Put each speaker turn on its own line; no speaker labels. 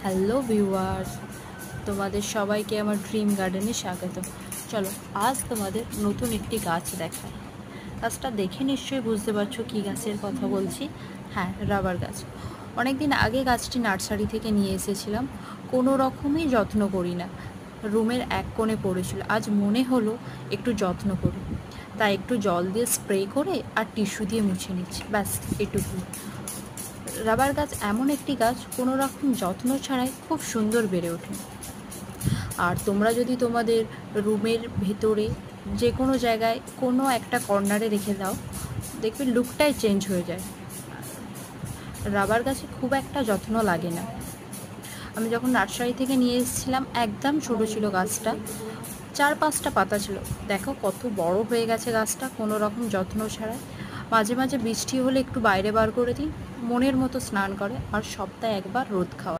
Hello viewers, তোমাদের সবাইকে আমার ড্রিম গার্ডেনে স্বাগত। চলো আজ তোমাদের নতুন একটি গাছ দেখাই। গাছটা দেখে নিশ্চয়ই বুঝতে পারছো কী গাছের কথা বলছি। হ্যাঁ, রাবার গাছ। অনেক দিন আগে গাছটি নার্সারি থেকে নিয়ে এসেছিলাম, কোনো রকমই যত্ন করি না, রুমের এক কোণে পড়েছিল। আজ মনে হলো একটু যত্ন করি, তাই একটু জল দিয়ে স্প্রে করে আর টিস্যু দিয়ে মুছে নিচ্ছি, ব্যাস এটুকুই। রাবার গাছ এমন একটি গাছ কোনো রকম যত্ন ছাড়াই খুব সুন্দর বেড়ে ওঠে। আর তোমরা যদি তোমাদের রুমের ভেতরে যে কোনো জায়গায় কোনো একটা কর্নারে রেখে দাও, দেখবে লুকটাই চেঞ্জ হয়ে যায়। রাবার গাছে খুব একটা যত্ন লাগে না। আমি যখন নার্সারি থেকে নিয়ে এসেছিলাম একদম ছোটো ছিল গাছটা, 4-5টা পাতা ছিল। দেখো কত বড় হয়ে গেছে গাছটা কোনো রকম যত্ন ছাড়াই। মাঝে মাঝে বৃষ্টি হলে একটু বাইরে বার করে দিই, মনের মতো স্নান করে, আর সপ্তাহে একবার রোদ খাওয়া।